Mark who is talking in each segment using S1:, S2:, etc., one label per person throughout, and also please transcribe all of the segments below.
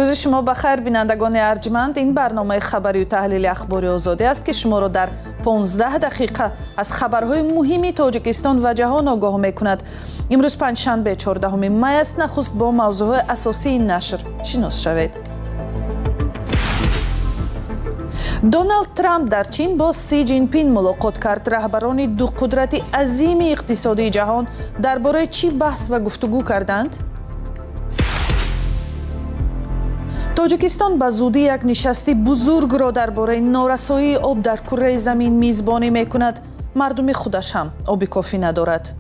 S1: روز شما بخیر بینندگان ارجمند. این برنامه خبری و تحلیل اخباری آزادی است که شما را در 15 دقیقه از خبرهای مهمی تاجیکستان و جهان آگاه می‌کند. امروز پنجشنبه 14 می است. نخست با موضوع اساسی این نشر شناس شوید. دونالد ترامپ در چین با سی جین پین ملاقات کرد. رهبران دو قدرت عظیم اقتصادی جهان درباره چی بحث و گفتگو کردند؟ تاجیکستان به زودی یک نشست بزرگ را درباره نارسایی آب در کره زمین میزبانی میکند. مردم خودش هم آب کافی ندارد.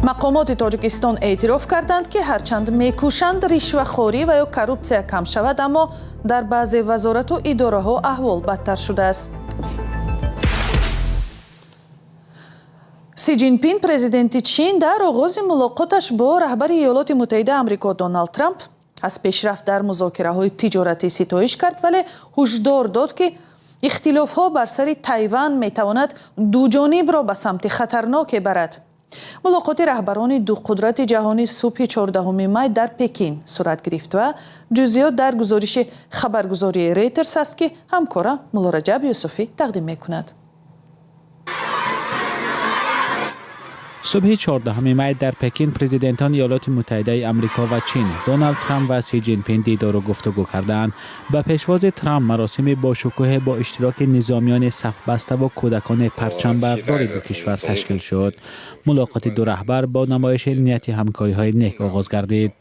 S1: مقامات تاجیکستان اعتراف کردند که هرچند میکوشند رشوه‌خواری و یا کروپسیا کم شود، اما در بعضی وزارت و اداره ها احوال بدتر شده است. سی جین پین پرزیدنت چین در آغاز ملاقاتش با رهبر ایالات متحده آمریکا دونالد ترامپ از پیشرفت در مذاکره‌های تجارتی ستایش کرد، ولی هشدار داد که اختلاف‌ها بر سر تایوان می‌تواند دو جانب را به سمت خطرناک برد. ملاقات رهبران دو قدرت جهانی صبح 14 می در پکین صورت گرفت و جزئیات در گزارش خبرگزاری ریترز است که همکارم مولا رجب یوسفی تقدیم می‌کند.
S2: صبح 14 می در پکین پرزیدنتان ایالات متحده آمریکا و چین دونالد ترامپ و سی جین پین دیدار و گفتگو کردند. به پیشواز ترامپ مراسم با شکوه با اشتراک نظامیان صف بسته و کودکان پرچم بردار دو کشور تشکیل شد. ملاقات دو رهبر با نمایش نیت همکاری‌های نیک آغاز گردید.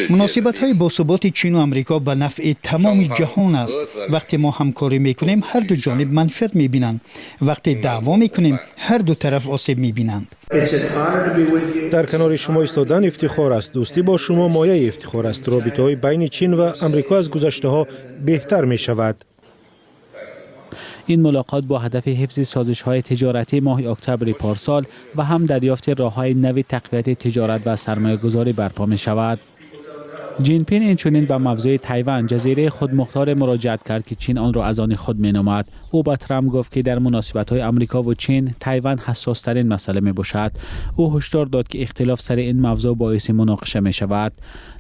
S3: مناسبت‌های باثبات چین و آمریکا به نفع تمام جهان است. وقتی ما همکاری می‌کنیم هر دو جانب منفعت می‌بینند. وقتی دعوا می‌کنیم هر دو طرف آسیب می‌بینند.
S4: در کنار شما ایستادن افتخار است. دوستی با شما مایه افتخار است. رابطه‌های بین چین و آمریکا از گذشته‌ها بهتر می‌شود.
S2: این ملاقات با هدف حفظ سازش‌های تجارتی ماه اکتبر پارسال و هم دریافت راه‌های نوی تقویت تجارت و سرمایه‌گذاری برپا می‌شود. جین پین اینچنین به موضوع تایوان جزیره خودمختار مراجعت کرد که چین آن را از آن خود می‌نامد. او به ترامپ گفت که در مناسبت‌های آمریکا و چین تایوان حساس‌ترین مسئله می‌باشد. او هشدار داد که اختلاف سر این موضوع باعث مناقشه می‌شود.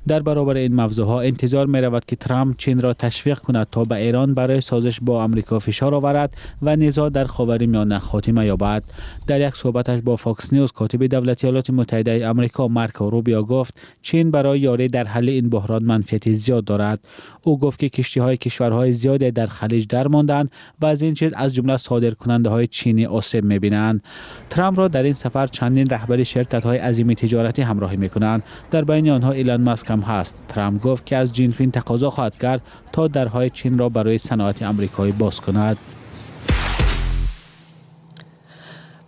S2: در برابر این موضوعها انتظار می‌رود که ترامپ چین را تشویق کند تا به ایران برای سازش با آمریکا فشار آورد و نزاع در خاورمیانه خاتمه یابد. در یک صحبتش با فاکس نیوز کاتب دولت ایالات متحده آمریکا مارکو روبیو گفت چین برای یاری در حل این بحران منفعت زیاد دارد. او گفت که کشتی‌های کشورهای زیادی در خلیج درماندند و از این چیز از جمله صادرکننده‌های چینی آسیب می‌بینند. ترامپ را در این سفر چندین رهبر شرکت‌های عظیم تجارتی همراهی می‌کنند. در بین آنها ایلان ماسک هم هست. ترامپ گفت که از جین پین تقاضا خواهد کرد تا درهای چین را برای صنعت آمریکایی باز کند.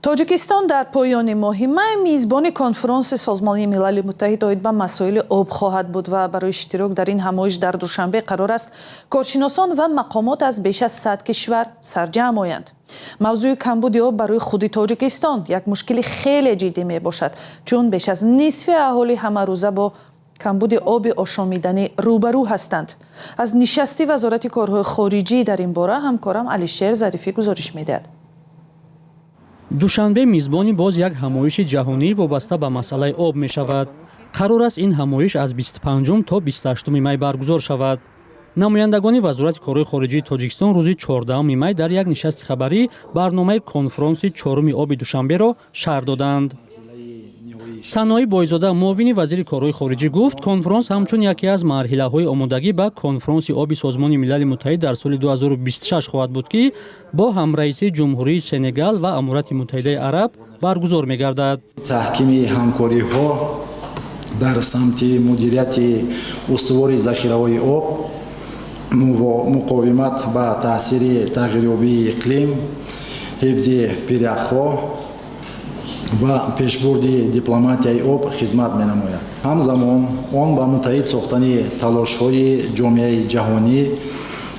S1: تاجیکستان در پایان ماه می میزبان کنفرانس سازمان ملل متحد آید به مسائل آب خواهد بود و برای اشتراک در این همایش در دوشنبه قرار است کارشناسان و مقامات از بیش از 100 کشور سرجمع آیند. موضوع کمبود آب برای خود تاجیکستان یک مشکل خیلی جدی می باشد، چون بیش از نصف اهالی همه روزه با کمبود آب آشامیدنی روبرو هستند. از نشست وزارت کارهای خارجی در این باره همکارم علیشیر ظریفی گزارش می‌دهد.
S5: دوشنبه میزبانی باز یک همایش جهانی وابسته به مسئله آب می شود. قرار است این همایش از 25 تا 28 می برگزار شود. نمایندگان وزارت کارهای خارجی تاجیکستان روز 14 می در یک نشست خبری برنامه کنفرانس 4 آب دوشنبه را شرح دادند. سنایی بایزاده معاون وزیر کارهای خارجی گفت کنفرانس همچون یکی از مرحله‌های آمادگی به کنفرانس آب سازمان ملل متحد در سال 2026 خواهد بود که با همرئیسی جمهوری سنگال و امارات متحده عرب برگزار می‌گردد.
S6: تحکیم همکاری‌ها در سمت مدیریت استوار ذخیره‌های آب، مقاومت با تاثیر تغییریابی اقلیم، حفظ پیره‌ها و پیشبرد دیپلماتیای آب خدمت می‌نماید. همزمان آن با متحد ساختن تلاش‌های جامعه جهانی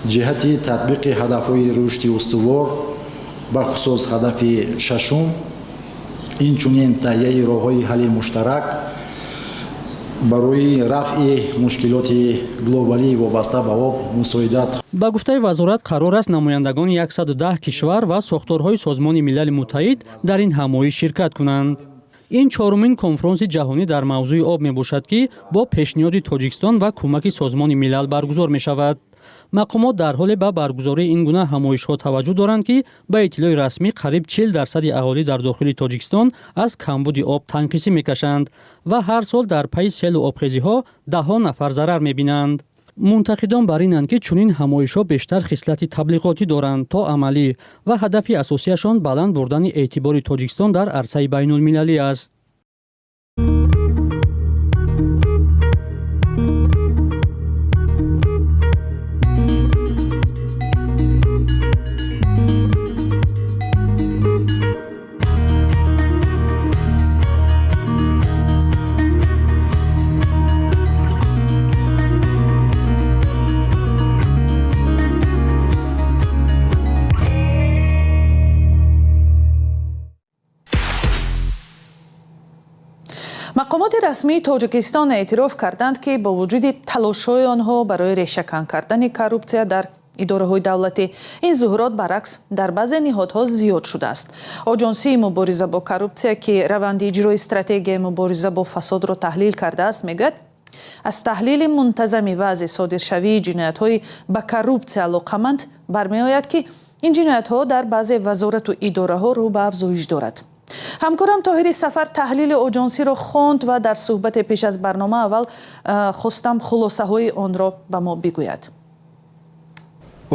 S6: جهت تطبیق هدف‌های رشد استوار به خصوص هدف ششم، اینچنین تهیه راه‌های حل مشترک برای رفع مشکلات گلوبالی وابسته به آب مساعدت.
S5: با گفته وزارت قرار است نمایندگان 110 کشور و ساختارهای سازمان ملل متحد در این همایش شرکت کنند. ин чорумин конфронси ҷаҳонӣ дар мавзӯи об мебошад, ки бо пешниҳоди Тоҷикистон ва кӯмаки Созмони милал баргузор мешавад. мақомот дар ҳоле ба баргузории ин гуна ҳамоишҳо таваҷҷӯҳ доранд, ки ба иттилои расмӣ қариб 40% аҳолӣ дар дохили Тоҷикистон аз камбуди об тангқисӣ мекашанд ва ҳар сол дар пайи селу обхезиҳо даҳҳо нафар зарар мебинанд. мунтақидон бар инанд, ки чунин ҳамоишҳо бештар хислати таблиғотӣ доранд то амалӣ ва ҳадафи асосияшон баланд бурдани эътибори Тоҷикистон дар арсаи байнулмилалӣ аст.
S1: мақомоти расмии Тоҷикистон эътироф карданд, ки бо вуҷуди талошҳои онҳо барои решакан кардани коррупсия дар идораҳои давлатӣ, ин зуҳурот баръакс дар баъзе ниҳодҳо зиёд шудааст. оҷонсии мубориза бо коррупсия, ки раванди иҷрои стратегияи мубориза бо фасодро таҳлил кардааст, мегӯяд, аз таҳлили мунтазами вазъи содиршавии ҷиноятҳои ба коррупсия алоқаманд бармеояд, ки ин ҷиноятҳо дар баъзе вазорату идораҳо рӯ ба афзоиш дорад. ҳамкорам Тоҳири Сафар таҳлили оҷонсиро хонд ва дар суҳбате пеш аз барнома аввал хостам хулосаҳои онро ба мо бигӯяд.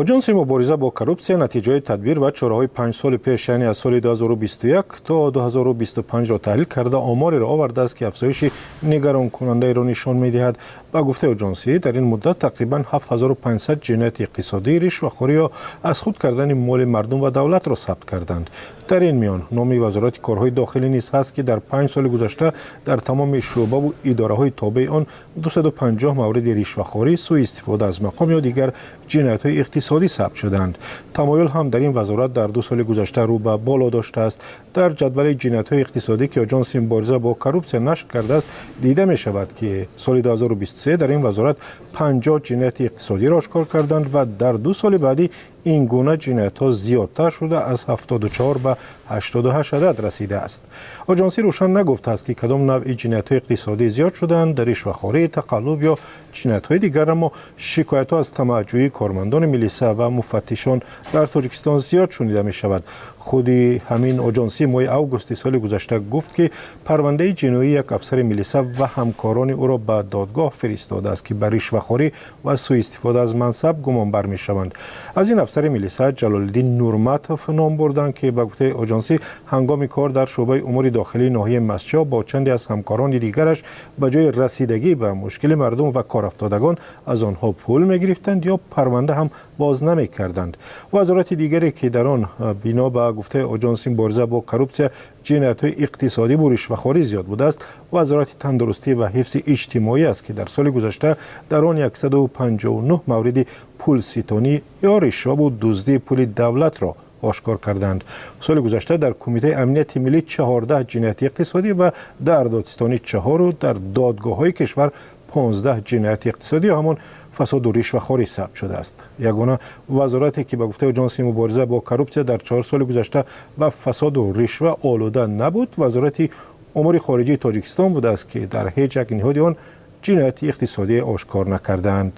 S4: оҷонси мубориза бо коррупсия натиҷаи тадбир ва чораҳои 5 соли пеш, яъне аз соли 2021 то 2025ро таҳлил карда омореро овардааст, ки афзоиши нигаронкунандаеро нишон медиҳад. ба гуфтаи оҷонсӣ, дар ин муддат тақрибан 7500 ҷинояти иқтисодӣ, ришвахӯрӣ ё аз худ кардани моли мардум ва давлатро сабт карданд. дар ин миён номи вазорати корҳои дохилӣ низ ҳаст, ки дар 5 соли гузашта дар тамоми шӯъбаву идораҳои тобеи он 250 мавриди ришвахӯрӣ, сӯистифода аз мақом ё дигар ҷиноятҳои иқтисодӣ сабт шуданд. тамоюл ҳам дар ин вазорат дар 2 соли гузашта рӯ ба боло доштааст. дар ҷадвали ҷиноятҳои иқтисодӣ, ки оҷонси мубориза бо коррупсия нашр кардааст, дида мешавад, ки соли 2023 дар ин вазорат 50 ҷинояти иқтисодиро ошкор карданд ва дар 2 соли баъдӣ ин гуна ҷиноятҳо зиёдтар шуда аз 74 ба 88 адад расидааст. оҷонсӣ рӯшан нагуфтааст, ки кадом навъи ҷиноятҳои иқтисодӣ зиёд шуданд, ришвахӯрӣ, тақаллуб ё ҷиноятҳои дигар, аммо шикоятҳо аз тамаъҷӯии кормандони милиса ва муфаттишон дар Тоҷикистон зиёд шунида мешавад. худи ҳамин оҷонсӣ моҳи августи соли гузашта гуфт, ки парвандаи ҷиноии як афсари милиса ва ҳамкорони ӯро ба додгоҳ фиристодааст, ки ба ришвахӯрӣ ва сӯистифода аз мансаб гумонбар мешаванд. аз ин афсари милиса Ҷалолиддин Нурматов ном бурданд, ки ба гуфтаи оҷонсӣ ҳангоми кор дар шӯъбаи умури дохилии ноҳияи Масҷо бо чанде аз ҳамкорони дигараш ба ҷои расидагӣ ба мушкили мардум ва корафтодагон аз онҳо пул мегирифтанд ё парванда ҳам боз намекарданд. вазорати дигаре, ки дар он бино ба гуфтаи оҷонси мубориза бо коррупсия ҷиноятҳои иқтисодӣ бу ришвахӯрӣ зиёд будааст, вазорати тандурустӣ ва ҳифзи иҷтимоӣ аст, ки дар соли гузашта дар он 159 мавриди пулситонӣ ё ришвабу дуздии пули давлатро ошкор карданд. соли гузашта дар кумитаи амнияти миллӣ 14 ҷинояти иқтисодӣ ва дар додистонӣ 4 дар додгоҳҳои кишвар 15 ҷинояти иқтисодӣ ё ҳамон фасоду ришвахӯрӣ сабт шудааст. ягона вазорате, ки ба гуфтаи оҷонси мубориза бо коррупсия дар 4 соли гузашта ба фасоду ришва олуда набуд, вазорати умури хориҷии Тоҷикистон будааст, ки дар ҳеҷ як ниҳоди он ҷинояти иқтисодӣ ошкор накарданд.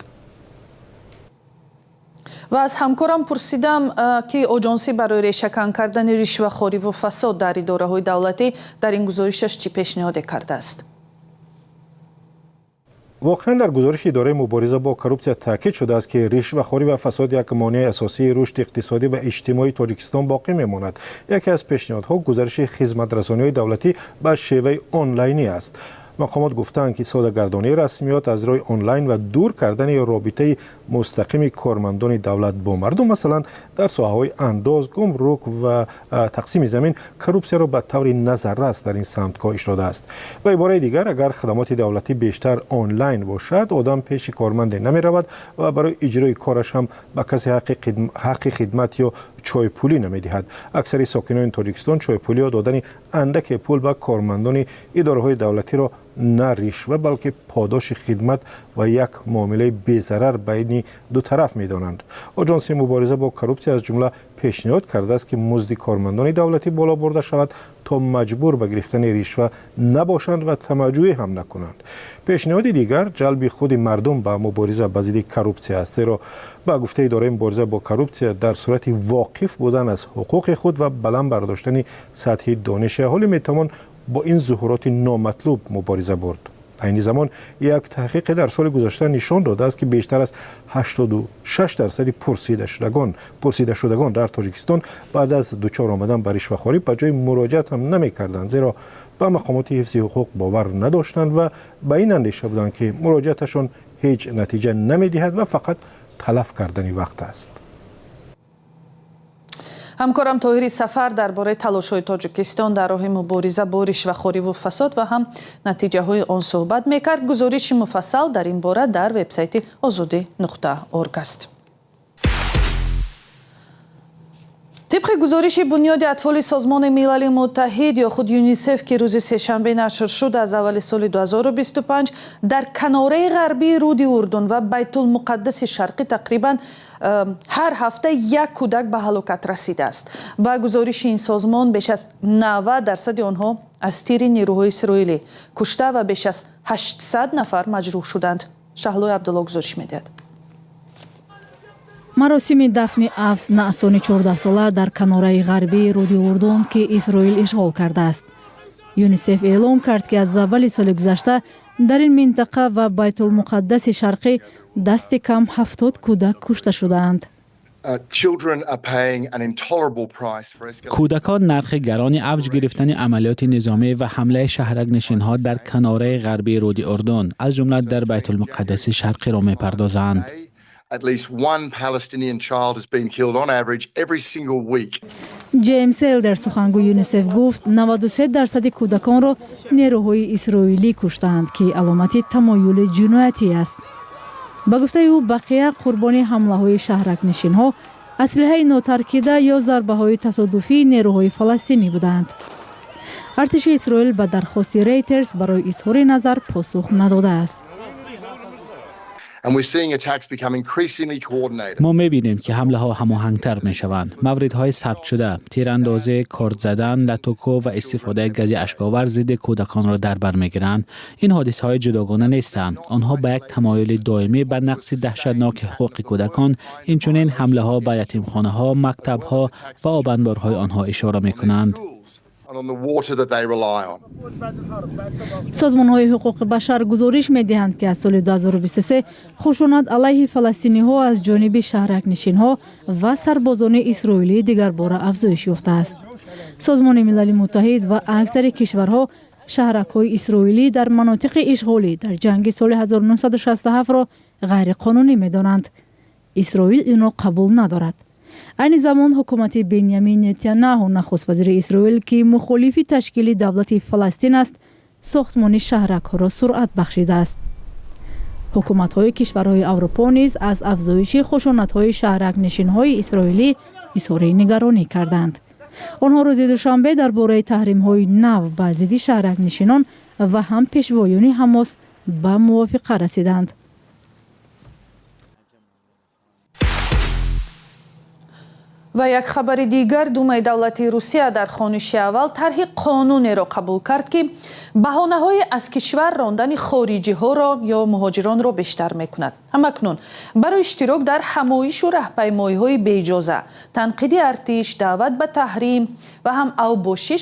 S1: ва аз ҳамкорам пурсидам, ки оҷонсӣ барои решакан кардани ришвахӯриву фасод дар идораҳои давлатӣ дар ин гузоришаш чӣ пешниҳоде кардааст?
S4: воқеан дар гузориши идораи мубориза бо коррупсия таъкид шудааст, ки ришвахӯрӣ ва фасод як монеи асосии рушди иқтисодӣ ва иҷтимоии Тоҷикистон боқӣ мемонад. яке аз пешниҳодҳо гузариши хизматрасониҳои давлатӣ ба шеваи онлайнӣ аст. мақомот гуфтанд, ки содагардонии расмиёт аз роҳи онлайн ва дур кардани робитаи мустақими кормандони давлат бо мардум, масалан дар соҳаҳои андоз, гумрук ва тақсими замин, коррупсияро ба таври назаррас дар ин самт коҳиш додааст. ба ибораи дигар, агар хадамоти давлатӣ бештар онлайн бошад, одам пеши корманде намеравад ва барои иҷрои кораш ҳам ба касе ҳаққи хидмат ё чойпулӣ намедиҳад. аксари сокинони Тоҷикистон чойпулӣ ё додани андаке пул ба кормандони идораҳои давлатиро نه رشوه بلکه پاداش خدمت و یک معامله بی‌ضرر بین دو طرف می‌دانند. آژانس مبارزه با کروپسیا از جمله پیشنهاد کرده است که مزد کارمندان دولتی بالا برده شود تا مجبور به گرفتن رشوه نباشند و تمجوع هم نکنند. پیشنهاد دیگر جلب خود مردم به مبارزه با ضد کروپسیا است، زیرا با گفته اداره مبارزه با کروپسیا در صورت واقف بودن از حقوق خود و بلند برداشتن سطح دانش اهالی میتوان با این ظهورات نامطلوب مبارزه برد. این زمان یک تحقیق در سال گذشته نشان داده است که بیشتر از 86% پرسیده شدگان در تاجیکستان بعد از دچار آمدن به رشوه‌خواری به جای مراجعت هم نمی‌کردند، زیرا به مقامات حفظ حقوق باور نداشتند و به این اندیشه بودند که مراجعتشان هیچ نتیجه نمی‌دهد و فقط تلف کردن وقت است.
S1: ҳамкорам тоҳири сафар дар бораи талошҳои тоҷикистон дар роҳи мубориза бо ришвахӯриву фасод ва ҳам натиҷаҳои он суҳбат мекард. гузориши муфассал дар ин бора дар вебсайти озодӣ.орг аст. طبق گزارش بنیاد اطفال سازمان ملل متحد یا خود یونیسف که روز سه‌شنبه نشر شد، از اول سال 2025 در کناره غربی رود اردن و بیت المقدس شرقی تقریبا هر هفته یک کودک به هلاکت رسیده است. با گزارش این سازمان بیش از 90% آنها از تیر نیروهای اسرائیلی کشته و بیش از 800 نفر مجروح شدند. شهلوی عبدالله گزارش می‌دهد.
S7: مراسم دفن افز نعسان 14 ساله در کناره غربی رود اردن که اسرائیل اشغال کرده است. یونیسف اعلام کرد که از اول سال گذشته در این منطقه و بیت المقدس شرقی دست کم 70 کودک کشته شدند.
S2: کودکان نرخ گران اوج گرفتن عملیات نظامی و حمله شهرک نشین‌ها در کناره غربی رود اردن از جمله در بیت المقدس شرقی را می‌پردازند.
S8: At least one Palestinian child has been killed on average every single week.
S7: جیمز هیلدر سخنگوی یونیسف گفت 93% کودکان را نیروهای اسرائیلی کشتند که علامت تمایل جنایتی است. با گفته او بقیه قربانی حمله‌های شهرک نشین‌ها، اسلحه ناترکیده یا ضربه‌های تصادفی نیروهای فلسطینی بودند. ارتش اسرائیل به درخواست ریترز برای اظهار نظر پاسخ نداده است.
S2: ما می‌بینیم که حمله ها هماهنگ‌تر می‌شوند. موردهای ثبت شده، تیراندازی، کارد زدن، لتوکو و استفاده گاز اشک‌آور ضد کودکان را در بر می‌گیرند. این حادثه‌های جداگانه نیستند. آنها به یک تمایل دائمی به نقض دهشتناک حقوق کودکان، اینچنین حمله‌ها به یتیمخانه‌ها، مکتب‌ها و آبانبارهای آنها اشاره می‌کنند.
S7: سازمان‌های حقوق بشر گزارش می‌دهند که از سال 2023 خشونت علیه فلسطینی‌ها از جانب شهرک نشین‌ها و سربازان اسرائیلی دیگر باره افزایش یافته است. سازمان ملل متحد و اکثر کشورها شهرک‌های اسرائیلی در مناطق اشغالی در جنگ سال 1967 را غیر قانونی می‌دانند. اسرائیل این را قبول ندارد. این زمان حکومت بنیامین نتانیاهو نخست وزیر اسرائیل که مخالف تشکیل دولت فلسطین است، ساختمان شهرک ها را سرعت بخشیده است. حکومت های کشورهای اروپا نیز از افزایش خشونت های شهرک نشین های اسرائیلی اظهار نگرانی کردند. آنها روز دوشنبه درباره تحریم های نو بر ضد شهرک نشینان و هم پیشوایان حماس به موافقه رسیدند.
S1: و یک خبر دیگر، دومای دولتی روسیه در خوانش اول طرح قانونی را قبول کرد که بهانه‌های از کشور راندن خارجی ها را یا مهاجران را بیشتر میکند. همکنون برای اشتراک در همایش و راهپیمایی های بی اجازه، تنقید ارتش، دعوت به تحریم و هم اوباشی